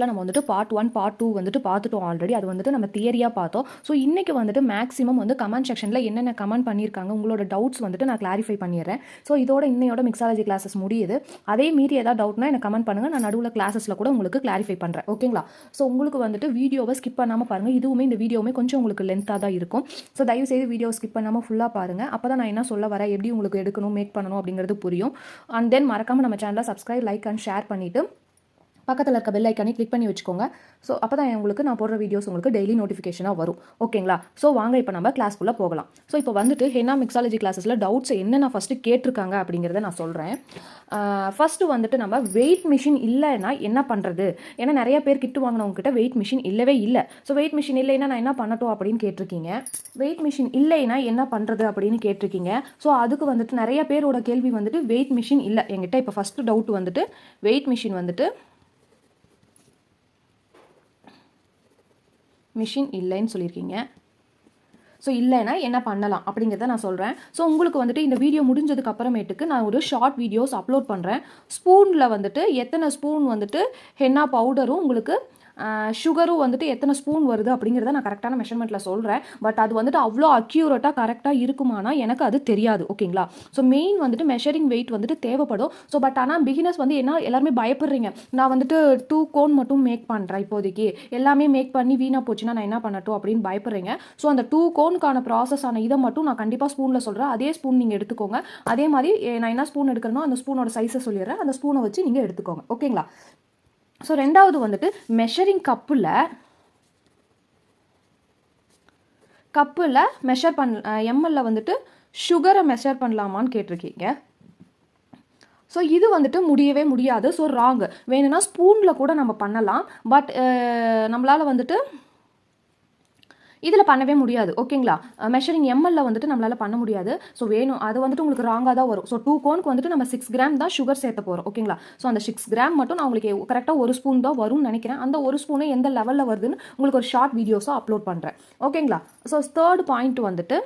கிளாஸில் நம்ம வந்துட்டு பார்ட் 1 பார்ட் 2 வந்துட்டு பார்த்துட்டோம் ஆல்ரெடி. அது வந்துட்டு நம்ம தியரியாக பார்த்தோம். ஸோ இன்றைக்கி வந்துட்டு மேக்ஸிமம் வந்து கமெண்ட் செக்ஷனில் என்னென்ன கமெண்ட் பண்ணியிருக்காங்க உங்களோட டவுட்ஸ் வந்துட்டு நான் கிளாரிஃபை பண்ணிடுறேன். ஸோ இதோட இன்னையோட மிக்ஸாலஜி கிளாஸஸ் முடியுது. அதே மீறி ஏதாவது டவுட்னா எனக்கு கமெண்ட் பண்ணுங்கள். நான் நடுவில் கிளாஸஸில் கூட உங்களுக்கு கிளாரிஃபை பண்ணுறேன். ஓகேங்களா? ஸோ உங்களுக்கு வந்துட்டு வீடியோவை ஸ்கிப் பண்ணாமல் பாருங்கள். இதுவுமே இந்த வீடியோவுமே கொஞ்சம் உங்களுக்கு லென்த்தாக தான் இருக்கும். ஸோ தயவுசெய்து வீடியோ ஸ்கிப் பண்ணாமல் ஃபுல்லாக பாருங்கள். அப்போ தான் நான் என்ன சொல்ல வரேன், எப்படி உங்களுக்கு எடுக்கணும், மேக் பண்ணணும் அப்படிங்கிறது புரியும். அண்ட் தென் மறக்காமல் நம்ம சேனலை சப்ஸ்கிரைப், லைக் அண்ட் ஷேர் பண்ணிவிட்டு பக்கத்தில் இருக்க பெல் ஐக்கானே கிளிக் பண்ணி வச்சுக்கோங்க. ஸோ அப்போ தான் உங்களுக்கு நான் போடுற வீடியோஸ் உங்களுக்கு டெய்லி நோட்டிஃபிகேஷனாக வரும். ஓகேங்களா? ஸோ வாங்க இப்போ நம்ம கிளாஸ்க்குள்ளே போகலாம். ஸோ இப்போ வந்துட்டு ஹென்னா மிக்ஸாலஜி கிளாஸஸில் டவுட்ஸ் என்னென்ன ஃபஸ்ட்டு கேட்டிருக்காங்க அப்படிங்கிறத நான் சொல்கிறேன். ஃபஸ்ட்டு வந்துட்டு நம்ம வெயிட் மிஷின் இல்லைன்னா என்ன பண்ணுறது? ஏன்னா நிறைய பேர் கிட்டு வாங்கினவங்ககிட்ட வெயிட் மிஷின் இல்லவே இல்லை. ஸோ வெயிட் மிஷின் இல்லைன்னா நான் என்ன பண்ணட்டும் அப்படின்னு கேட்டிருக்கீங்க. வெயிட் மிஷின் இல்லைன்னா என்ன பண்ணுறது அப்படின்னு கேட்டிருக்கீங்க. ஸோ அதுக்கு வந்துட்டு நிறைய பேரோட கேள்வி வந்துட்டு வெயிட் மிஷின் இல்லை என்கிட்ட. இப்போ ஃபஸ்ட்டு டவுட் வந்துட்டு வெயிட் மிஷின் வந்துட்டு மிஷின் இல்லைன்னு சொல்லியிருக்கீங்க. ஸோ இல்லைன்னா என்ன பண்ணலாம் அப்படிங்கிறத நான் சொல்கிறேன். ஸோ உங்களுக்கு வந்துட்டு இந்த வீடியோ முடிஞ்சதுக்கு அப்புறமேட்டுக்கு நான் ஒரு ஷார்ட் வீடியோஸ் அப்லோட் பண்ணுறேன். ஸ்பூனில் வந்துட்டு எத்தனை ஸ்பூன் வந்துட்டு ஹென்னா பவுடரும் உங்களுக்கு சுகரும் வந்துட்டு எத்தனை ஸ்பூன் வருது அப்படிங்கிறத நான் கரெக்டான மெஷர்மெண்ட்டில் சொல்கிறேன். பட் அது வந்துட்டு அவ்வளோ அக்யூரேட்டாக கரெக்டாக இருக்குமானா எனக்கு அது தெரியாது. ஓகேங்களா? ஸோ மெயின் வந்துட்டு மெஷரிங் வெயிட் வந்துட்டு தேவைப்படும். ஸோ பட் ஆனால் பிகினர்ஸ் வந்து என்ன எல்லாருமே பயப்படுறீங்க, நான் வந்துட்டு 2 கோன் மட்டும் மேக் பண்ணுறேன், இப்போதைக்கு எல்லாமே மேக் பண்ணி வீணாக போச்சுன்னா நான் என்ன பண்ணட்டும் அப்படின்னு பயப்படுறீங்க. ஸோ அந்த 2 கோனுக்கான ப்ராசஸ் ஆன இதை மட்டும் நான் கண்டிப்பாக ஸ்பூனில் சொல்கிறேன். அதே ஸ்பூன் நீங்கள் எடுத்துக்கோங்க. அதே மாதிரி நான் என்ன ஸ்பூன் எடுக்கிறனோ அந்த ஸ்பூனோட சைஸை சொல்லிடுறேன். அந்த ஸ்பூனை வச்சு நீங்கள் எடுத்துக்கோங்க. ஓகேங்களா? ஸோ ரெண்டாவது வந்துட்டு மெஷரிங் கப்பில் மெஷர் எம்எல்ல வந்துட்டு சுகரை மெஷர் பண்ணலாமான்னு கேட்டிருக்கீங்க. ஸோ இது வந்துட்டு முடியவே முடியாது. So wrong. வேணும்னா ஸ்பூனில் கூட நம்ம பண்ணலாம். பட் நம்மளால் வந்துட்டு இதில் பண்ணவே முடியாது. ஓகேங்களா? மெஷரிங் எம்எல்ல வந்துட்டு நம்மளால் பண்ண முடியாது. ஸோ வேணும் அது வந்துட்டு உங்களுக்கு ராங்காக தான் வரும். ஸோ 2 கோனுக்கு வந்துட்டு நம்ம 6 கிராம் தான் சுகர் சேர்த்த போகிறோம். ஓகேங்களா? ஸோ அந்த 6 கிராம் மட்டும் நான் உங்களுக்கு கரெக்டாக 1 ஸ்பூன் தான் வரும்னு நினைக்கிறேன். அந்த 1 ஸ்பூனு எந்த லெவலில் வருதுன்னு உங்களுக்கு ஒரு ஷார்ட் வீடியோஸாக அப்லோட் பண்ணுறேன். ஓகேங்களா? ஸோ தேர்ட் பாயிண்ட் வந்துட்டு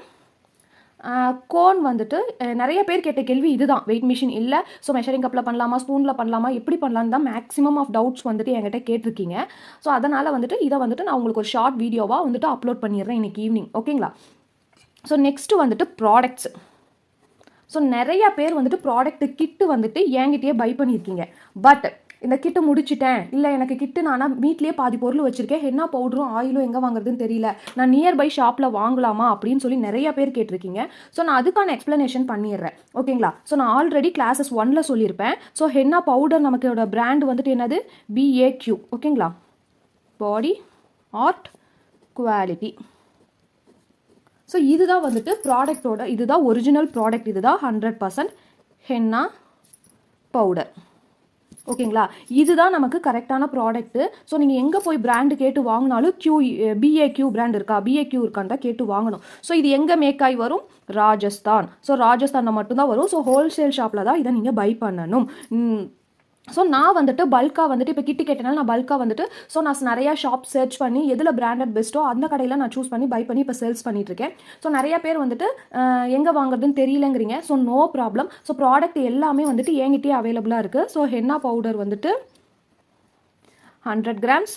கோன் வந்துட்டு நிறைய பேர் கேட்ட கேள்வி இதுதான். வெயிட் மிஷின் இல்லை, ஸோ மெஷரிங் கப்பில் பண்ணலாமா, ஸ்பூனில் பண்ணலாமா, எப்படி பண்ணலான்னு தான் மேக்ஸிமம் ஆஃப் டவுட்ஸ் வந்துட்டு என்கிட்ட கேட்டிருக்கீங்க. ஸோ அதனால் வந்துட்டு இதை வந்துட்டு நான் உங்களுக்கு ஒரு ஷார்ட் வீடியோவாக வந்துட்டு அப்லோட் பண்ணிடுறேன் இன்னைக்கு ஈவினிங். ஓகேங்களா? ஸோ நெக்ஸ்ட்டு வந்துட்டு ப்ராடக்ட்ஸ். ஸோ நிறையா பேர் வந்துட்டு ப்ராடக்ட்டு கிட்டு வந்துட்டு என்கிட்டயே பை பண்ணியிருக்கீங்க. பட் இந்த கிட்டு முடிச்சிட்டேன், இல்லை எனக்கு கிட்டு நானா வீட்லேயே பாதி பொருள் வச்சுருக்கேன், ஹென்னா பவுடரும் ஆயிலும் எங்கே வாங்குறதுன்னு தெரியல, நான் நியர்பை ஷாப்பில் வாங்கலாமா அப்படின்னு சொல்லி நிறைய பேர் கேட்டிருக்கீங்க. ஸோ நான் அதுக்கான எக்ஸ்ப்ளனேஷன் பண்ணிடுறேன். ஓகேங்களா? ஸோ நான் ஆல்ரெடி கிளாஸஸ் 1ல் சொல்லியிருப்பேன். ஸோ ஹென்னா பவுடர் நமக்கோட பிராண்ட் வந்துட்டு என்னது? BAQ. ஓகேங்களா? பாடி ஆர்ட் குவாலிட்டி. ஸோ இதுதான் வந்துட்டு ப்ராடக்டோட, இதுதான் ஒரிஜினல் ப்ராடக்ட். இதுதான் 100% ஹென்னா பவுடர். ஓகேங்களா? இதுதான் நமக்கு கரெக்டான ப்ராடக்ட்டு. ஸோ நீங்கள் எங்கே போய் பிராண்டு கேட்டு வாங்கினாலும் BAQ பிராண்ட் இருக்கா, BAQ இருக்கான்னு தான் கேட்டு வாங்கணும். ஸோ இது எங்கே மேக் ஆகி வரும்? ராஜஸ்தான். ஸோ ராஜஸ்தானில் மட்டும்தான் வரும். ஸோ ஹோல்சேல் ஷாப்பில் தான் இதை நீங்கள் பை பண்ணணும். ஸோ நான் வந்துட்டு பல்காக வந்துட்டு இப்போ கிட்டு கேட்டனால நான் பல்காக வந்துட்டு ஸோ நான் நிறையா ஷாப் சர்ச் பண்ணி எதில் பிராண்டட் பெஸ்ட்டோ அந்த கடையில் நான் சூஸ் பண்ணி பை பண்ணி இப்போ சேல்ஸ் பண்ணிகிட்ருக்கேன். ஸோ நிறையா பேர் வந்துட்டு எங்கே வாங்குறதுன்னு தெரியலங்கிறீங்க. So no problem. So product எல்லாமே வந்துட்டு என்கிட்டயே அவைலபிளாக இருக்குது. ஸோ ஹென்னா பவுடர் வந்துட்டு 100 grams,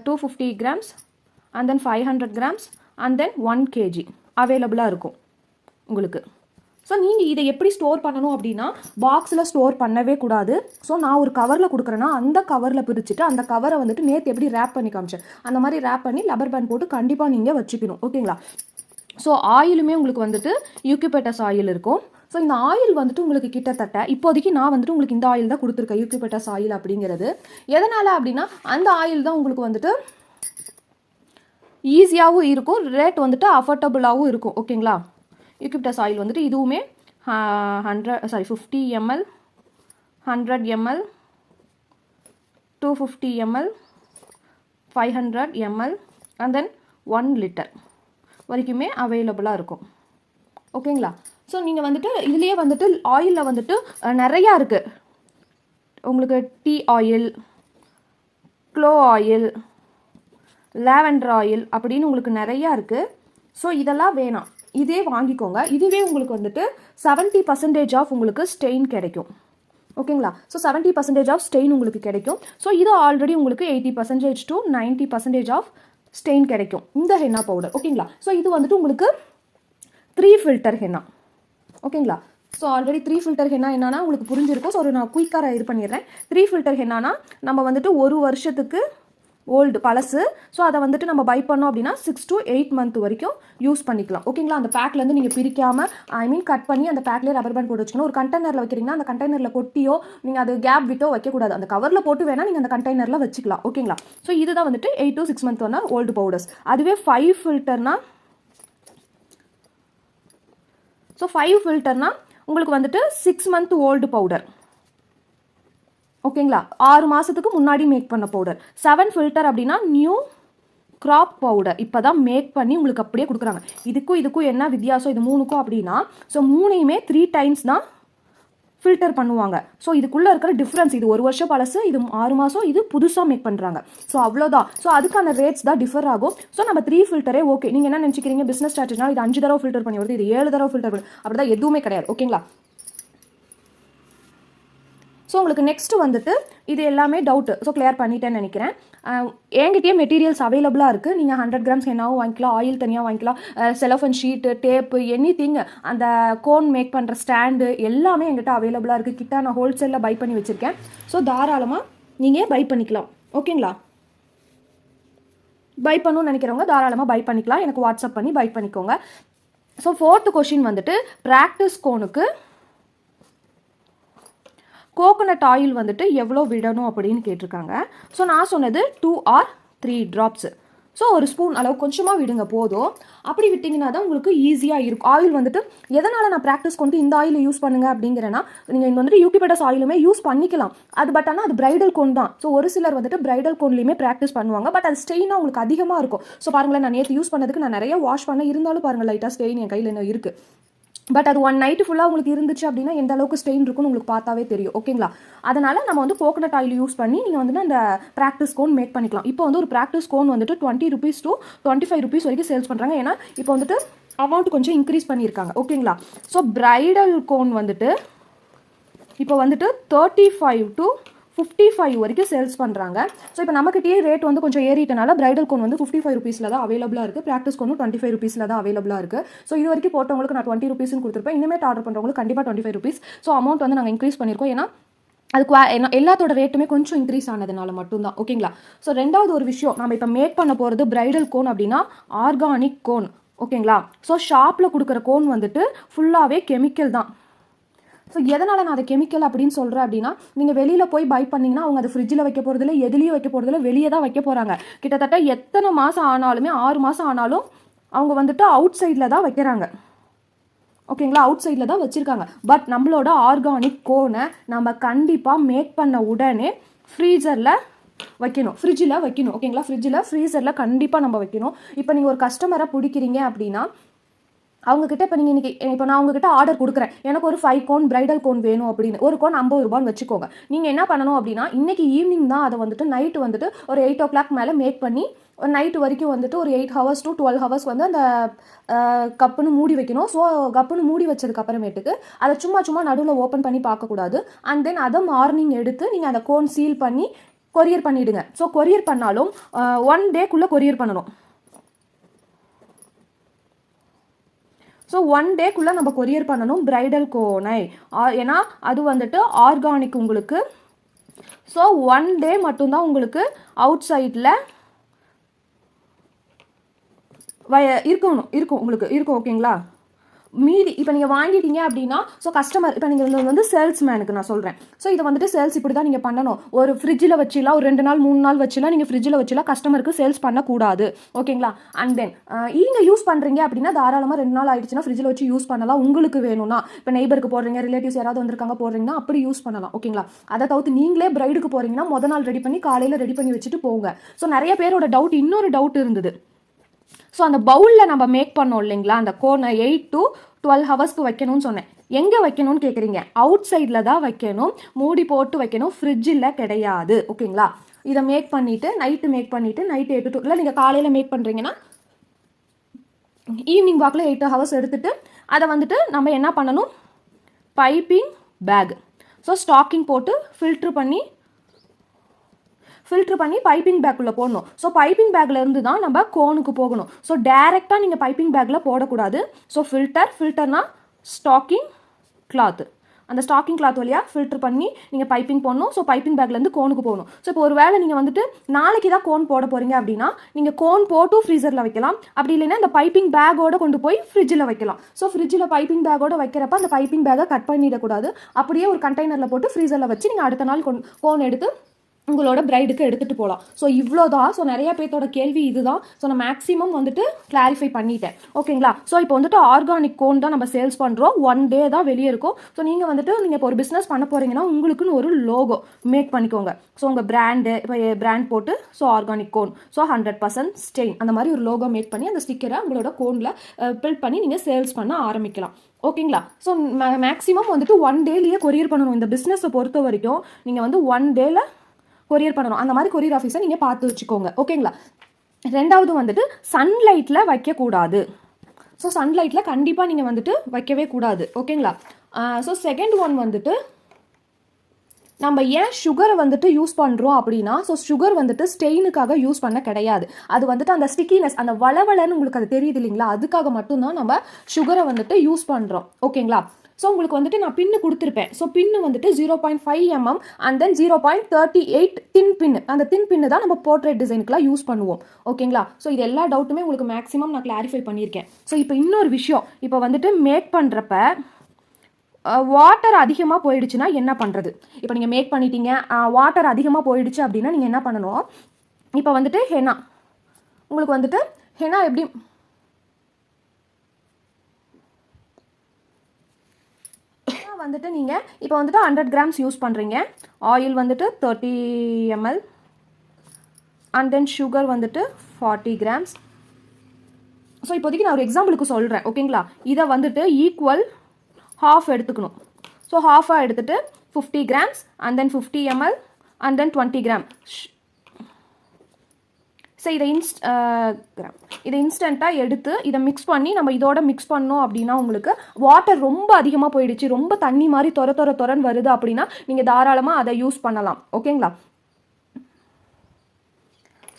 250 grams and then 500 grams and then 1 kg அவைலபிளாக இருக்கும் உங்களுக்கு. ஸோ நீங்கள் இதை எப்படி ஸ்டோர் பண்ணணும் அப்படின்னா பாக்ஸில் ஸ்டோர் பண்ணவே கூடாது. ஸோ நான் ஒரு கவரில் கொடுக்குறேன்னா அந்த கவரில் பிரிச்சுட்டு அந்த கவரை வந்துட்டு நேற்று எப்படி ரேப் பண்ணி காமிச்சேன் அந்த மாதிரி ரேப் பண்ணி லப்பர் பேண்ட் போட்டு கண்டிப்பாக நீங்கள் வச்சுக்கணும். ஓகேங்களா? ஸோ ஆயிலுமே உங்களுக்கு வந்துட்டு யூக்கிபெட்டஸ் ஆயில் இருக்கும். ஸோ இந்த ஆயில் வந்துட்டு உங்களுக்கு கிட்டத்தட்ட இப்போதைக்கு நான் வந்துட்டு உங்களுக்கு இந்த ஆயில் தான் கொடுத்துருக்கேன், யூக்கிபெட்டஸ் ஆயில் அப்படிங்கிறது. எதனால் அப்படின்னா அந்த ஆயில் தான் உங்களுக்கு வந்துட்டு ஈஸியாகவும் இருக்கும், ரேட் வந்துட்டு அஃபோர்டபுளாகவும் இருக்கும். ஓகேங்களா? யூக்கிபெட்டஸ் ஆயில் வந்துட்டு இதுவுமே 50 ml, 100 ml, 250 ml, 500 ml and then 1 liter வரைக்குமே அவைலபிளாக இருக்கும். ஓகேங்களா? ஸோ நீங்கள் வந்துட்டு இதுலேயே வந்துட்டு ஆயிலில் வந்துட்டு நிறையா இருக்குது. உங்களுக்கு tea oil, clove oil, lavender oil அப்படின்னு உங்களுக்கு நிறையா இருக்குது. ஸோ இதெல்லாம் வேணாம், இதே வாங்கிக்கோங்க. இதுவே உங்களுக்கு வந்துட்டு 70% ஆஃப் உங்களுக்கு ஸ்டெயின் கிடைக்கும். ஓகேங்களா. ஸோ 70% ஆஃப் ஸ்டெயின் உங்களுக்கு கிடைக்கும். ஸோ இது ஆல்ரெடி உங்களுக்கு 80% to 90% ஆஃப் ஸ்டெயின் கிடைக்கும் இந்த ஹென்னா பவுடர். ஓகேங்களா. ஸோ இது வந்துட்டு உங்களுக்கு 3 ஃபில்டர் ஹென்னா. ஓகேங்களா. ஸோ ஆல்ரெடி 3 ஃபில்டர் ஹென்னா என்னன்னா உங்களுக்கு புரிஞ்சிருக்கும். ஸோ ஒரு நான் குயிக்காக இது பண்ணிடுறேன். 3 ஃபில்டர் ஹென்னானா நம்ம வந்துட்டு ஒரு வருஷத்துக்கு ஓல்டு பழசு. ஸோ அதை வந்துட்டு நம்ம பை பண்ணோம் அப்படின்னா 6 to 8 month வரைக்கும் யூஸ் பண்ணிக்கலாம். ஓகேங்களா. அந்த பேக்லேருந்து நீங்கள் பிரிக்காமல் கட் பண்ணி அந்த பேக்லேயே ரப்பர் பேண்ட் போட்டு வச்சுக்கணும். ஒரு கண்டெய்னரில் வைக்கிறீங்கன்னா அந்த கண்டெய்னரில் கொட்டியோ நீங்கள் அது கேப் விட்டோ வைக்கக்கூடாது. அந்த கவரில் போட்டு வேணால் நீங்கள் அந்த கண்டெய்னரில் வச்சுக்கலாம். ஓகேங்களா. ஸோ இதுதான் வந்துட்டு 8 to 6 month ஓல்டு பவுடர்ஸ். அதுவே 5 ஃபில்டர்னா உங்களுக்கு வந்துட்டு 6 month ஓல்டு பவுடர். ஓகேங்களா. 6 மாதத்துக்கு முன்னாடி மேக் பண்ண பவுடர். 7 ஃபில்டர் அப்படின்னா நியூ கிராப் பவுடர் இப்போ தான் மேக் பண்ணி உங்களுக்கு அப்படியே கொடுக்குறாங்க. இதுக்கும் என்ன வித்தியாசம் இது மூணுக்கும் அப்படின்னா, ஸோ மூணையுமே 3 times தான் ஃபில்டர் பண்ணுவாங்க. ஸோ இதுக்குள்ளே இருக்கிற டிஃப்ரென்ஸ், இது ஒரு வருஷம் பழசு, இது 6 மாதம், இது புதுசாக மேக் பண்ணுறாங்க. ஸோ அவ்வளோதான். ஸோ அதுக்கான ரேட்ஸ் தான் டிஃபர் ஆகும். ஸோ நம்ம 3 ஃபில்டரே ஓகே. நீங்கள் என்ன நினச்சிக்கிறீங்க, பிஸ்னஸ் ஸ்ட்ராட்டஜினால் இது 5 தடவை ஃபில்டர் பண்ணி வருது, இது 7 தடவை ஃபில்டர் பண்ணி, அப்படி தான் எதுவுமே கிடையாது. ஓகேங்களா. ஸோ உங்களுக்கு நெக்ஸ்ட்டு வந்துட்டு இது எல்லாமே டவுட்டு. ஸோ கிளியர் பண்ணிட்டேன்னு நினைக்கிறேன். என்கிட்டயே மெட்டீரியல்ஸ் அவைலபிளாக இருக்குது. நீங்கள் 100 grams ஹென்னாவும் வாங்கிக்கலாம், ஆயில் தனியாக வாங்கிக்கலாம், செலோஃபன் ஷீட்டு, டேப்பு, எனிதிங், அந்த கோன் மேக் பண்ணுற ஸ்டாண்டு எல்லாமே எங்கிட்ட அவைலபிளாக இருக்குது. கிட்ட நான் ஹோல்சேலில் பை பண்ணி வச்சுருக்கேன். ஸோ தாராளமாக நீங்கள் பை பண்ணிக்கலாம். ஓகேங்களா. பை பண்ணணும்னு நினைக்கிறவங்க தாராளமாக பை பண்ணிக்கலாம். எனக்கு வாட்ஸ்அப் பண்ணி பை பண்ணிக்கோங்க. ஸோ 4th கொஷின் வந்துட்டு ப்ராக்டிஸ் கோனுக்கு கோகோனட் ஆயில் வந்துட்டு எவ்வளோ விடணும் அப்படின்னு கேட்டிருக்காங்க. ஸோ நான் சொன்னது 2 or 3 drops. ஸோ ஒரு ஸ்பூன் அளவு கொஞ்சமாக விடுங்க போதும். அப்படி விட்டிங்கன்னா தான் உங்களுக்கு ஈஸியாக இருக்கும். ஆயில் வந்துட்டு எதனால் நான் ப்ராக்டிஸ் கொண்டு இந்த ஆயில் யூஸ் பண்ணுங்க அப்படிங்கிறேன்னா, நீங்கள் இங்கே வந்துட்டு யூகிபெட்டஸ் ஆயிலுமே யூஸ் பண்ணிக்கலாம். அது பட் ஆனால் அது பிரைடல் கோன் தான். ஸோ ஒரு சிலர் வந்துட்டு பிரைடல் கோன்லேயுமே ப்ராக்டிஸ் பண்ணுவாங்க. பட் அது ஸ்டெயினாக உங்களுக்கு அதிகமாக இருக்கும். ஸோ பாருங்களேன், நான் நேற்று யூஸ் பண்ணதுக்கு நான் நிறைய வாஷ் பண்ண இருந்தாலும் பாருங்கள் லைட்டாக ஸ்டெயின் என் கையில் என்ன இருக்குது. பட் அது 1 night ஃபுல்லாக உங்களுக்கு இருந்துச்சு அப்படின்னா எந்த அளவுக்கு ஸ்டெயின் இருக்குன்னு உங்களுக்கு பார்த்தாவே தெரியும். ஓகேங்களா. அதனால் நம்ம வந்து கோகோனட் ஆயில் யூஸ் பண்ணி நீங்கள் வந்துட்டு அந்த ப்ராக்டிஸ் கோன் மேக் பண்ணிக்கலாம். இப்போ வந்து ஒரு ப்ராக்டிஸ் கோன் வந்துட்டு 20 rupees to 25 rupees வரைக்கும் சேல்ஸ் பண்ணுறாங்க. ஏன்னா இப்போ வந்துட்டு அமௌண்ட் கொஞ்சம் இன்க்ரீஸ் பண்ணியிருக்காங்க. ஓகேங்களா. ஸோ பிரைடல் கோன் வந்துட்டு இப்போ வந்துட்டு 35 to 55 வரைக்கும் சேல்ஸ் பண்ணுறாங்க. ஸோ இப்போ நமக்கிட்டே ரேட் வந்து கொஞ்சம் ஏறிட்டனால பிரைடல் கோன் வந்து 55 rupeesல தான் அவைலபிளாக இருக்குது. ப்ராக்டிஸ் கோனும் 25 rupeesல தான் அவைலபிளாக இருக்குது. ஸோ இது வரைக்கும் போட்டவங்களுக்கு நான் 20 rupeesன்னு கொடுத்துருப்பேன். இனிமேல் ஆர்டர் பண்ணுறவங்களுக்கு கண்டிப்பாக 25 rupees. ஸோ அமௌண்ட் வந்து நாங்கள் இன்க்ரீஸ் பண்ணியிருக்கோம். ஏன்னா அது எல்லாத்தோட ரேட்டுமே கொஞ்சம் இன்க்ரீஸ் ஆனதுனால மட்டும்தான். ஓகேங்களா. ஸோ ரெண்டாவது ஒரு விஷயம், நம்ம இப்போ மேக் பண்ண போகிறது பிரைடல் கோன் அப்படின்னா ஆர்கானிக் கோன். ஓகேங்களா. ஸோ ஷாப்பில் கொடுக்குற கோன் வந்துட்டு ஃபுல்லாகவே கெமிக்கல் தான். ஸோ எதனால் நான் அதை கெமிக்கல் அப்படின்னு சொல்கிறேன் அப்படின்னா, நீங்கள் வெளியில் போய் பை பண்ணிங்கன்னா அவங்க அதை ஃப்ரிட்ஜில் வைக்க போகிறதில்ல, எதுலேயும் வைக்க போகிறதில்ல, வெளியே தான் வைக்க போகிறாங்க. கிட்டத்தட்ட எத்தனை மாதம் ஆனாலுமே 6 மாதம் ஆனாலும் அவங்க வந்துட்டு அவுட் சைடில் தான் வைக்கிறாங்க. ஓகேங்களா. அவுட் சைடில் தான் வச்சுருக்காங்க. பட் நம்மளோட ஆர்கானிக் கோனை நம்ம கண்டிப்பாக மேக் பண்ண உடனே ஃப்ரீசரில் வைக்கணும், ஃப்ரிட்ஜில் வைக்கணும். ஓகேங்களா. ஃப்ரீசரில் கண்டிப்பாக நம்ம வைக்கணும். இப்போ நீங்கள் ஒரு கஸ்டமரை பிடிக்கிறீங்க அப்படின்னா அவங்கக்கிட்ட இப்போ நான் உங்ககிட்ட ஆர்டர் கொடுக்குறேன், எனக்கு ஒரு 5 கோன் பிரைடல் கோன் வேணும் அப்படின்னு. ஒரு கோன் 50 ரூபான்னு வச்சுக்கோங்க. நீங்கள் என்ன பண்ணணும் அப்படின்னா, இன்றைக்கி ஈவினிங் தான் அதை வந்துட்டு நைட்டு வந்துட்டு ஒரு 8 o'clock மேலே மேக் பண்ணி ஒரு நைட்டு வரைக்கும் வந்துட்டு ஒரு 8 hours to 12 hours வந்து அந்த கப்புன்னு மூடி வைக்கணும். ஸோ கப்புன்னு மூடி வச்சதுக்கு அப்புறமேட்டுக்கு அதை சும்மா நடுவில் ஓப்பன் பண்ணி பார்க்கக்கூடாது. அண்ட் தென் அதை மார்னிங் எடுத்து நீங்கள் அந்த கோன் சீல் பண்ணி கொரியர் பண்ணிவிடுங்க. ஸோ கொரியர் பண்ணாலும் 1 டேக்குள்ளே கொரியர் பண்ணணும். ஸோ 1 டேக்குள்ளே நம்ம கொரியர் பண்ணணும் பிரைடல் கோனை. ஏன்னா அது வந்துட்டு ஆர்கானிக் உங்களுக்கு. ஸோ 1 day மட்டும்தான் உங்களுக்கு அவுட் சைடில் இருக்கும் உங்களுக்கு இருக்கும். ஓகேங்களா. மீதி இப்போ நீங்கள் வாங்கிட்டீங்க அப்படின்னா, ஸோ கஸ்டமர் இப்போ நீங்கள் வந்து சேல்ஸ்மேனுக்கு நான் சொல்கிறேன். ஸோ இதை வந்துட்டு சேல்ஸ் இப்படி தான் நீங்கள் பண்ணணும். ஒரு ஃப்ரிட்ஜில் வச்சுலாம் ஒரு 2 நாள் 3 நாள் வச்சுலாம் நீங்கள் ஃப்ரிட்ஜில் வச்சுலாம் கஸ்டமருக்கு சேல்ஸ் பண்ணக்கூடாது. ஓகேங்களா. அண்ட் தென் நீங்கள் யூஸ் பண்ணுறீங்க அப்படின்னா தாராளமாக 2 நாள் ஆகிடுச்சுன்னா ஃப்ரிட்ஜில் வச்சு யூஸ் பண்ணலாம். உங்களுக்கு வேணும்னா இப்போ நெய்பருக்கு போடுறீங்க, ரிலேட்டிவ்ஸ் யாராவது வந்திருக்காங்க போடுறீங்கன்னா அப்படி யூஸ் பண்ணலாம். ஓகேங்களா. அதை தவிர்த்து நீங்களே பிரைடுக்கு போகிறீங்கன்னா மொதல் நாள் ரெடி பண்ணி காலையில் ரெடி பண்ணி வச்சுட்டு போங்க. ஸோ நிறைய பேரோட இன்னொரு டவுட் இருந்தது. ஸோ அந்த பவுலில் நம்ம மேக் பண்ணோம் இல்லைங்களா, அந்த கோனை 8 to 12 hours வைக்கணும்னு சொன்னேன். எங்கே வைக்கணும்னு கேட்குறீங்க, அவுட் சைடில் தான் வைக்கணும், மூடி போட்டு வைக்கணும், ஃப்ரிட்ஜில் கிடையாது. ஓகேங்களா. இதை மேக் பண்ணிவிட்டு நைட்டு 8 to இல்லை நீங்கள் காலையில் மேக் பண்ணுறீங்கன்னா ஈவினிங் வாக்கில் 8 hours எடுத்துகிட்டு அதை வந்துட்டு நம்ம என்ன பண்ணணும், பைப்பிங் ஸோ ஸ்டாக்கிங் போட்டு ஃபில்ட்ரு பண்ணி பைப்பிங் பேக்குள்ளே போடணும். ஸோ பைப்பிங் பேக்கில் இருந்து தான் நம்ம கோனுக்கு போகணும். ஸோ டேரெக்டாக நீங்கள் பைப்பிங் பேக்கில் போடக்கூடாது. ஸோ ஃபில்டர்னா ஸ்டாக்கிங் கிளாத்து, அந்த ஸ்டாக்கிங் கிளாத் வழியாக ஃபில்டர் பண்ணி நீங்கள் பைப்பிங் போடணும். ஸோ பைப்பிங் பேக்லேருந்து கோனுக்கு போகணும். ஸோ இப்போ ஒரு வேளை நீங்கள் வந்துட்டு நாளைக்கு தான் கோன் போட போகிறீங்க அப்படின்னா நீங்கள் கோன் போட்டும் ஃப்ரீசரில் வைக்கலாம். அப்படி இல்லைன்னா இந்த பைப்பிங் பேக்கோட கொண்டு போய் ஃப்ரிட்ஜில் வைக்கலாம். ஸோ ஃப்ரிட்ஜில் பைப்பிங் பேக்கோட வைக்கிறப்ப அந்த பைப்பிங் பேக்கை கட் பண்ணிடக்கூடாது. அப்படியே ஒரு கண்டெய்னரில் போட்டு ஃப்ரீசரில் வச்சு நீங்கள் அடுத்த நாள் கோன் எடுத்து உங்களோட பிரைடுக்கு எடுத்துகிட்டு போகலாம். ஸோ இவ்வளோ தான். ஸோ நிறைய பேர்த்தோட கேள்வி இதுதான். ஸோ நான் மேக்ஸிமம் வந்துட்டு கிளாரிஃபை பண்ணிட்டேன். ஓகேங்களா? ஸோ இப்போ வந்துட்டு ஆர்கானிக் கோன் தான் நம்ம சேல்ஸ் பண்ணுறோம். 1 day தான் வெளியே இருக்கும். ஸோ நீங்கள் இப்போ ஒரு பிஸ்னஸ் பண்ண போகிறீங்கன்னா உங்களுக்குன்னு ஒரு லோகோ மேக் பண்ணிக்கோங்க. ஸோ உங்கள் இப்போ பிராண்ட் போட்டு so organic cone, so 100% stain அந்த மாதிரி ஒரு லோகோ மேக் பண்ணி அந்த ஸ்டிக்கரை உங்களோட கோனில் பில்ட் பண்ணி நீங்கள் சேல்ஸ் பண்ண ஆரம்பிக்கலாம். ஓகேங்களா? ஸோ மேக்ஸிமம் வந்துட்டு 1 dayலேயே கொரியர் பண்ணணும். இந்த பிஸ்னஸை பொறுத்த வரைக்கும் நீங்கள் வந்து 1 dayல கொரியர் பண்ணணும். அந்த மாதிரி கொரியர் ஆஃபீஸை நீங்கள் பார்த்து வச்சுக்கோங்க. ஓகேங்களா? ரெண்டாவது வந்துட்டு சன்லைட்டில் வைக்கக்கூடாது. ஸோ சன்லைட்டில் கண்டிப்பாக நீங்கள் வந்துட்டு வைக்கவே கூடாது. ஓகேங்களா? ஸோ செகண்ட் ஒன் வந்துட்டு நம்ம ஏன் சுகரை வந்துட்டு யூஸ் பண்ணுறோம் அப்படின்னா, ஸோ சுகர் வந்துட்டு ஸ்டெயினுக்காக யூஸ் பண்ண கிடையாது. அது வந்துட்டு அந்த ஸ்டிக்கினஸ், அந்த வளவலன்னு உங்களுக்கு அது தெரியுது இல்லைங்களா, அதுக்காக மட்டும்தான் நம்ம சுகரை வந்துட்டு யூஸ் பண்ணுறோம். ஓகேங்களா? ஸோ உங்களுக்கு வந்துட்டு நான் பின்னு கொடுத்துருப்பேன். ஸோ பின்னு வந்துட்டு 0.5 mm அண்ட் தென் 0.38 தின் பின்னு. அந்த தின் பின்னு தான் நம்ம போர்ட்ரேட் டிசைனுக்குலாம் யூஸ் பண்ணுவோம். ஓகேங்களா? ஸோ இது எல்லா டவுட்டுமே உங்களுக்கு மேக்ஸிமம் நான் கிளாரிஃபை பண்ணியிருக்கேன். ஸோ இப்போ இன்னொரு விஷயம், இப்போ வந்துட்டு மேக் பண்ணுறப்ப வாட்டர் அதிகமாக போயிடுச்சுன்னா என்ன பண்ணுறது? இப்போ நீங்கள் மேக் பண்ணிட்டீங்க, வாட்டர் அதிகமாக போயிடுச்சு அப்படின்னா நீங்கள் என்ன பண்ணணும்? இப்போ வந்துட்டு உங்களுக்கு வந்துட்டு ஹெனா எப்படி வந்துட்டு நீங்கள் இப்போ வந்துட்டு 100 grams யூஸ் பண்ணுறீங்க. ஆயில் வந்துட்டு 30 ml அண்ட் தென் சுகர் வந்துட்டு 40 grams. ஸோ இப்போதைக்கு நான் ஒரு எக்ஸாம்பிளுக்கு சொல்கிறேன். ஓகேங்களா? இதை வந்துட்டு ஈக்குவல் half எடுத்துக்கணும். ஸோ half-ஆக எடுத்துகிட்டு 50 grams and then 50 ml and then 20 gram. So இதை இன்ஸ்டண்ட்டாக எடுத்து இதை மிக்ஸ் பண்ணி நம்ம இதோட மிக்ஸ் பண்ணோம் அப்படின்னா உங்களுக்கு வாட்டர் ரொம்ப அதிகமாக போயிடுச்சு, ரொம்ப தண்ணி மாதிரி தொரன்னு வருது அப்படின்னா நீங்கள் தாராளமாக அதை யூஸ் பண்ணலாம். ஓகேங்களா?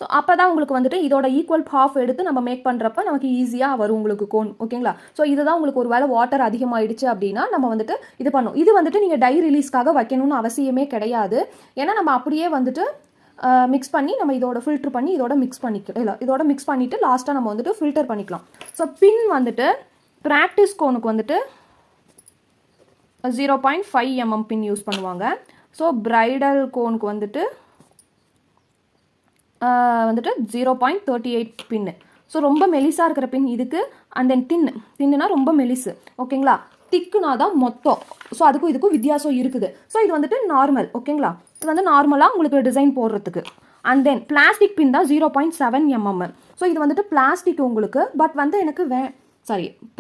ஸோ அப்போ தான் உங்களுக்கு வந்துட்டு இதோட ஈக்குவல் half எடுத்து நம்ம மேக் பண்ணுறப்ப நமக்கு ஈஸியாக வரும் உங்களுக்கு கோன். ஓகேங்களா? ஸோ இதுதான் உங்களுக்கு ஒரு வேளை வாட்டர் அதிகமாகிடுச்சு அப்படின்னா நம்ம வந்துட்டு இது பண்ணும். இது வந்துட்டு நீங்கள் டை ரிலீஸ்க்காக வைக்கணும்னு அவசியமே கிடையாது. ஏன்னா நம்ம அப்படியே வந்துட்டு மிக்ஸ் பண்ணி நம்ம இதோட ஃபில்ட்ரு பண்ணி இதோட மிக்ஸ் பண்ணிவிட்டு லாஸ்ட்டாக நம்ம வந்துட்டு ஃபில்டர் பண்ணிக்கலாம். ஸோ பின் வந்துட்டு ப்ராக்டிஸ் கோனுக்கு வந்துட்டு 0.5 mm பின் யூஸ் பண்ணுவாங்க. ஸோ பிரைடல் கோனுக்கு வந்துட்டு 0.38 பின்னு. ஸோ ரொம்ப மெலிசாக இருக்கிற பின் இதுக்கு, அண்ட் தென் தின்னுனா ரொம்ப மெலிசு. ஓகேங்களா? திக்குனா தான் மொத்தம். ஸோ அதுக்கும் இதுக்கும் வித்தியாசம் இருக்குது. ஸோ இது வந்துட்டு நார்மல். ஓகேங்களா? இது வந்து நார்மலாக உங்களுக்கு டிசைன் போடுறதுக்கு. அண்ட் தென் பிளாஸ்டிக் பின் தான் 0.7 mm. ஸோ இது வந்துட்டு பிளாஸ்டிக் உங்களுக்கு, பட் வந்து எனக்கு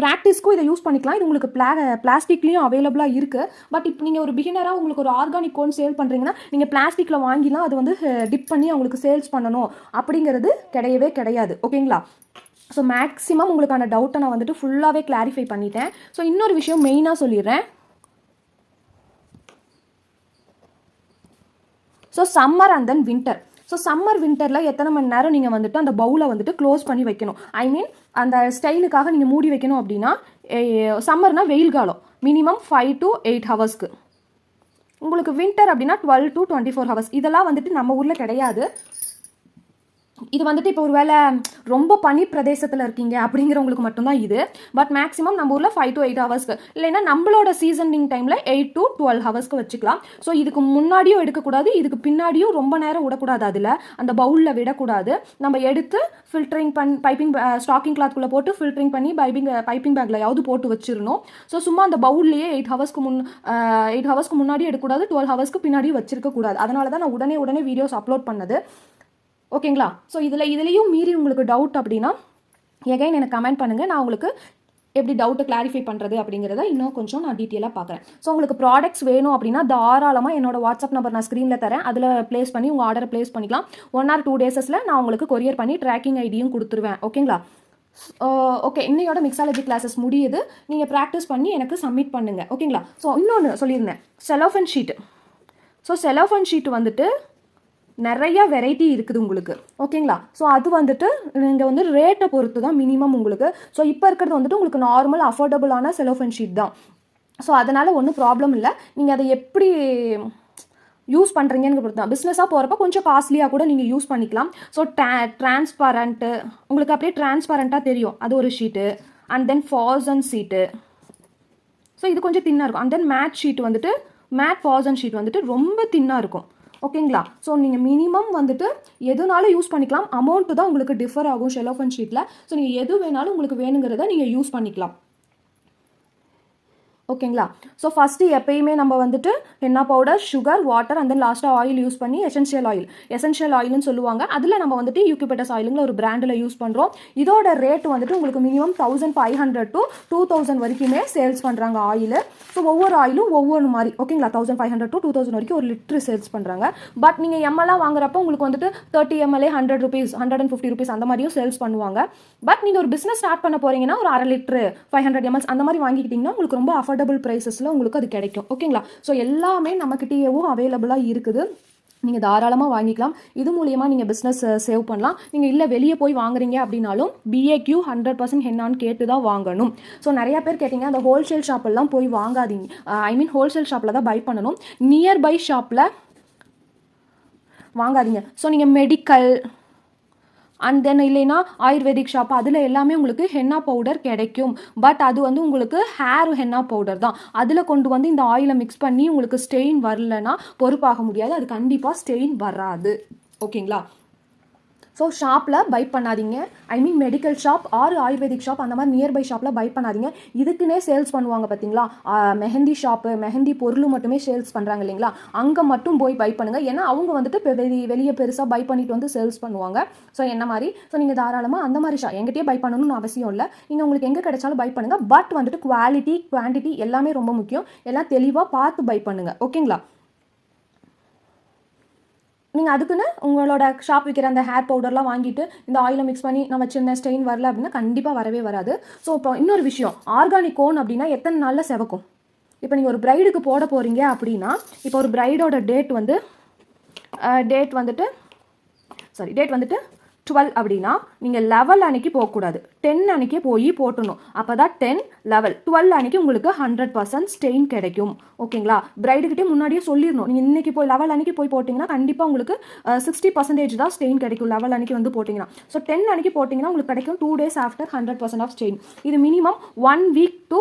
ப்ராக்டிஸ்க்கும் இதை யூஸ் பண்ணிக்கலாம். இது உங்களுக்கு பிளாஸ்டிக்லேயும் அவைலபிளாக இருக்குது. பட் இப்போ நீங்கள் ஒரு பிகினராக உங்களுக்கு ஒரு ஆர்கானிக் கோன் சேல் பண்ணுறீங்கன்னா நீங்கள் பிளாஸ்டிக்கில் வாங்கிலாம் அது வந்து டிப் பண்ணி அவங்களுக்கு சேல்ஸ் பண்ணணும் அப்படிங்கிறது கிடையவே கிடையாது. ஓகேங்களா? ஸோ மேக்ஸிமம் உங்களுக்கான டவுட்டை நான் வந்துட்டு ஃபுல்லாகவே கிளாரிஃபை பண்ணிட்டேன். ஸோ இன்னொரு விஷயம் மெயினாக சொல்லிடுறேன். So summer and then winter. So summer வின்டரில் எத்தனை மணி நேரம் நீங்கள் வந்துட்டு அந்த பவுலை வந்துட்டு க்ளோஸ் பண்ணி வைக்கணும், ஐ மீன் அந்த ஸ்டைலுக்காக நீங்கள் மூடி வைக்கணும் அப்படின்னா, சம்மர்னால் வெயில் காலம் மினிமம் 5 to 8 hours. உங்களுக்கு வின்டர் அப்படின்னா 12 to 24 hours. இதெல்லாம் வந்துட்டு நம்ம ஊரில் கிடையாது. இது வந்துட்டு இப்போ ஒரு வேளை ரொம்ப பனி பிரதேசத்தில் இருக்கீங்க அப்படிங்கிறவங்களுக்கு மட்டும்தான் இது. பட் மேக்ஸிமம் நம்ம ஊரில் 5 to 8 hours, இல்லைன்னா நம்மளோட சீசனிங் டைமில் 8 to 12 hours வச்சுக்கலாம். ஸோ இதுக்கு முன்னாடியும் எடுக்கக்கூடாது, இதுக்கு பின்னாடியும் ரொம்ப நேரம் விடக்கூடாது. அதில் அந்த பவுலில் விடக்கூடாது. நம்ம எடுத்து ஃபில்டரிங் பைப்பிங் ஸ்டாக்கிங் கிளாத்குள்ளே போட்டு ஃபில்டரிங் பண்ணி பைப்பிங் பேக்லையாவது போட்டு வச்சிடணும். ஸோ சும்மா அந்த பவுல்லையே 8 ஹவர்ஸ்க்கு முன்னாடி எடுக்கக்கூடாது, 12 ஹவர்ஸ்க்கு பின்னாடியும் வச்சிருக்கக்கூடாது. அதனால தான் நான் உடனே வீடியோஸ் அப்லோட் பண்ணது. ஓகேங்களா? ஸோ இதுலேயும் மீறி உங்களுக்கு டவுட் அப்படின்னா எகைன் எனக்கு கமெண்ட் பண்ணுங்கள். நான் உங்களுக்கு எப்படி டவுட்டை கிளாரிஃபை பண்ணுறது அப்படிங்கிறத இன்னும் கொஞ்சம் நான் டீட்டெயிலாக பார்க்குறேன். ஸோ உங்களுக்கு ப்ராடக்ட்ஸ் வேணும் அப்படின்னா தாராளமாக என்னோட வாட்ஸ்அப் நம்பர் நான் ஸ்க்ரீனில் தரேன். அதில் ப்ளேஸ் பண்ணி உங்கள் ஆர்டரை ப்ளேஸ் பண்ணிக்கலாம். 1 or 2 days நான் உங்களுக்கு கொரியர் பண்ணி ட்ராக்கிங் ஐடியும் கொடுத்துருவேன். ஓகேங்களா? ஓகே, இன்னையோட மிக்ஸாலஜி கிளாஸஸ் முடியுது. நீங்கள் ப்ராக்டிஸ் பண்ணி எனக்கு சப்மிட் பண்ணுங்கள். ஓகேங்களா? ஸோ இன்னொன்று சொல்லியிருந்தேன், cellophane sheet. So cellophane sheet வந்துட்டு நிறைய வெரைட்டி இருக்குது உங்களுக்கு. ஓகேங்களா? ஸோ அது வந்துட்டு நீங்கள் வந்து ரேட்டை பொறுத்து தான் மினிமம் உங்களுக்கு. ஸோ இப்போ இருக்கிறது வந்துட்டு உங்களுக்கு நார்மல் அஃபோர்டபுளான செலோஃபன் ஷீட் தான். ஸோ அதனால் ஒன்றும் ப்ராப்ளம் இல்லை. நீங்கள் அதை எப்படி யூஸ் பண்ணுறீங்கன்னு பொறுத்து தான். பிஸ்னஸாக போகிறப்ப கொஞ்சம் காஸ்ட்லியாக கூட நீங்கள் யூஸ் பண்ணிக்கலாம். ஸோ டிரான்ஸ்பரண்ட்டு உங்களுக்கு அப்படியே டிரான்ஸ்பரண்ட்டாக தெரியும், அது ஒரு sheet. And then fasten sheet. So இது கொஞ்சம் தின்னாக இருக்கும். அண்ட் தென் மேட் ஷீட் வந்துட்டு, மேட் ஃபாசன் ஷீட் வந்துட்டு ரொம்ப தின்னாக இருக்கும். ஓகேங்களா? ஸோ நீங்கள் மினிமம் வந்துட்டு எதுனாலும் யூஸ் பண்ணிக்கலாம். அமௌண்ட்டு தான் உங்களுக்கு டிஃபர் ஆகும் செலோஃபன் ஷீட்டில். ஸோ நீங்கள் எது வேணாலும் உங்களுக்கு வேணுங்கிறத நீங்கள் யூஸ் பண்ணிக்கலாம். ஓகேங்களா? ஸோ ஃபஸ்ட்டு எப்பயுமே நம்ம வந்துட்டு henna powder, sugar, water and then லாஸ்ட்டாக ஆயில் யூஸ் பண்ணி எசென்ஷியல் ஆயில்னு சொல்லுவாங்க. அதில் நம்ம வந்துட்டு யூகிபெட்டஸ் ஆயிலுங்கிற ஒரு பிராண்டில் யூஸ் பண்ணுறோம். இதோட ரேட் வந்துட்டு உங்களுக்கு மினிமம் 1500 to 2000 வரைக்குமே சேல்ஸ் பண்ணுறாங்க ஆயில். ஸோ ஒவ்வொரு ஆயிலும் ஒவ்வொரு மாதிரி. ஓகேங்களா? 1500 to 2000 வரைக்கும் ஒரு லிட்டரு சேல்ஸ் பண்ணுறாங்க. பட் நீங்கள் எம்எல்லாம் வாங்குறப்போ உங்களுக்கு வந்துட்டு 30 ml 100 rupees 150 rupees அந்த மாதிரியும் சேல்ஸ் பண்ணுவாங்க. பட் நீங்கள் ஒரு பிஸ்னஸ் ஸ்டார்ட் பண்ண போகிறீங்கன்னா ஒரு 1/2 லிட்டரு 500 ml அந்த மாதிரி வாங்கிக்கிட்டிங்கன்னா உங்களுக்கு ரொம்ப அஃபோர்டபுள் ப்ரைஸஸில் உங்களுக்கு அது கிடைக்கும். ஓகேங்களா? ஸோ எல்லாமே நம்மக்கிட்டேயும் அவைலபிளாக இருக்குது. நீங்கள் தாராளமாக வாங்கிக்கலாம். இது மூலியமாக நீங்கள் பிஸ்னஸ் சேவ் பண்ணலாம். நீங்கள் இல்லை வெளியே போய் வாங்குறீங்க அப்படின்னாலும் BAQ 100% ஹென்னான்னு கேட்டு தான் வாங்கணும். ஸோ நிறையா பேர் கேட்டிங்க, அந்த ஹோல்சேல் ஷாப்பெல்லாம் போய் வாங்காதீங்க. ஹோல்சேல் ஷாப்பில் தான் பை பண்ணணும். நியர்பை ஷாப்பில் வாங்காதீங்க. ஸோ நீங்கள் மெடிக்கல் அண்ட் தென் இல்லைன்னா ஆயுர்வேதிக் ஷாப் அதில் எல்லாமே உங்களுக்கு ஹென்னா பவுடர் கிடைக்கும். பட் அது வந்து உங்களுக்கு ஹேர் ஹென்னா பவுடர் தான். அதில் கொண்டு வந்து இந்த ஆயிலை மிக்ஸ் பண்ணி உங்களுக்கு ஸ்டெயின் வரலன்னா பொறுப்பாக முடியாது. அது கண்டிப்பாக ஸ்டெயின் வராது. ஓகேங்களா? ஸோ ஷாப்பில் பை பண்ணாதீங்க. Medical shop or Ayurvedic shop அந்த மாதிரி நியர்பை ஷாப்பில் பை பண்ணாதீங்க. இதுக்குன்னே சேல்ஸ் பண்ணுவாங்க பார்த்தீங்களா, மெஹந்தி ஷாப்பு, மெஹந்தி பொருள் மட்டுமே சேல்ஸ் பண்ணுறாங்க இல்லைங்களா, அங்கே மட்டும் போய் பை பண்ணுங்கள். ஏன்னா அவங்க வந்துட்டு வெளியே பெருசாக பை பண்ணிட்டு வந்து சேல்ஸ் பண்ணுவாங்க. ஸோ என்ன மாதிரி, ஸோ நீங்கள் தாராளமாக அந்த மாதிரி எங்கிட்டே பை பண்ணணும்னு அவசியம் இல்லை. நீங்கள் உங்களுக்கு எங்கே கிடைச்சாலும் பை பண்ணுங்கள். பட் வந்துட்டு குவாலிட்டி, குவான்டிட்டி எல்லாமே ரொம்ப முக்கியம். எல்லாம் தெளிவாக பார்த்து பை பண்ணுங்கள். ஓகேங்களா? நீங்கள் அதுக்குன்னு உங்களோட ஷாப் விற்கிற அந்த ஹேர் பவுடர்லாம் வாங்கிட்டு இந்த ஆயிலை மிக்ஸ் பண்ணி நான் வச்சிருந்தேன் ஸ்டெயின் வரல அப்படின்னா கண்டிப்பாக வரவே வராது. ஸோ இப்போ இன்னொரு விஷயம், ஆர்கானிக் கோன் அப்படின்னா எத்தனை நாளில் செவக்கும்? இப்போ நீங்கள் ஒரு பிரைடுக்கு போட போகிறீங்க அப்படின்னா, இப்போ ஒரு பிரைடோட டேட் வந்துட்டு 12 அப்படின்னா நீங்கள் 11 அன்னைக்கு போகக்கூடாது, 10 அன்னைக்கே போய் போட்டணும். அப்போ தான் 10, 11, 12 அன்னைக்கு உங்களுக்கு 100% ஸ்டெயின் கிடைக்கும். ஓகேங்களா? பிரைடுக்கிட்டே முன்னாடியே சொல்லிடணும். நீங்கள் இன்றைக்கி போய் 11 அன்னைக்கு போய் போட்டிங்கன்னா கண்டிப்பாக உங்களுக்கு 60% தான் ஸ்டெயின் கிடைக்கும் 11 அன்னைக்கு வந்து போட்டிங்கன்னா. ஸோ 10 அன்னைக்கு போட்டிங்கன்னா உங்களுக்கு கிடைக்கும் 2 days ஆஃப்டர் 100% ஆஃப் ஸ்டெயின். இது மினிமம் 1 week to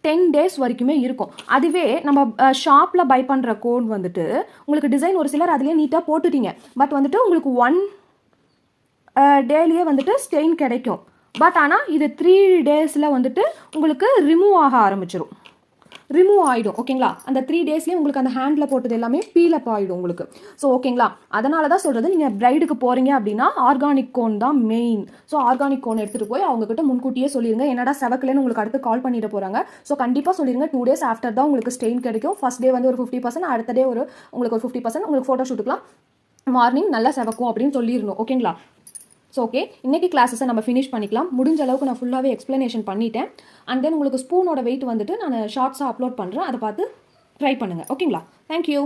10 days வரைக்குமே இருக்கும். அதுவே நம்ம ஷாப்பில் பை பண்ணுற கோன் வந்துட்டு உங்களுக்கு டிசைன் ஒரு சிலர் அதுலேயே நீட்டாக போட்டுட்டீங்க. பட் வந்துட்டு உங்களுக்கு 1 டேலியே வந்துட்டு ஸ்டெயின் கிடைக்கும். பட் ஆனால் இது 3 daysல வந்துட்டு உங்களுக்கு ரிமூவ் ஆகிடும். ஓகேங்களா? அந்த 3 daysலேயே உங்களுக்கு அந்த ஹேண்டில் போட்டது எல்லாமே பீலப் ஆகிடும் உங்களுக்கு. ஸோ ஓகேங்களா? அதனால தான் சொல்கிறது, நீங்கள் பிரைடுக்கு போகிறீங்க அப்படின்னா ஆர்கானிக் கோன் தான் மெயின். ஸோ ஆர்கானிக் கோன் எடுத்துகிட்டு போய் அவங்ககிட்ட முன்கூட்டியே சொல்லிடுங்க. என்னடா செவக்கலன்னு உங்களுக்கு அடுத்து கால் பண்ணிட்டு போகிறாங்க. ஸோ கண்டிப்பாக சொல்லிடுங்க 2 days ஆஃப்டர் தான் உங்களுக்கு ஸ்டெயின் கிடைக்கும். ஃபர்ஸ்ட் டே வந்து ஒரு 50%, அடுத்த டே உங்களுக்கு ஒரு 50%, உங்களுக்கு ஃபோட்டோ ஷூட்டுக்கலாம் மார்னிங் நல்லா செவக்கும் அப்படின்னு சொல்லிடணும். ஓகேங்களா? ஸோ ஓகே, இன்றைக்கி கிளாஸஸை நம்ம ஃபினிஷ் பண்ணிக்கலாம். முடிஞ்ச அளவுக்கு நான் ஃபுல்லாகவே எக்ஸ்ப்ளனேஷன் பண்ணிட்டேன். அண்ட் தென் உங்களுக்கு ஸ்பூனோட வெயிட் வந்துட்டு நான் ஷார்ட்ஸாக அப்லோட் பண்ணுறேன். அதை பார்த்து ட்ரை பண்ணுங்கள். ஓகேங்களா? தேங்க்யூ.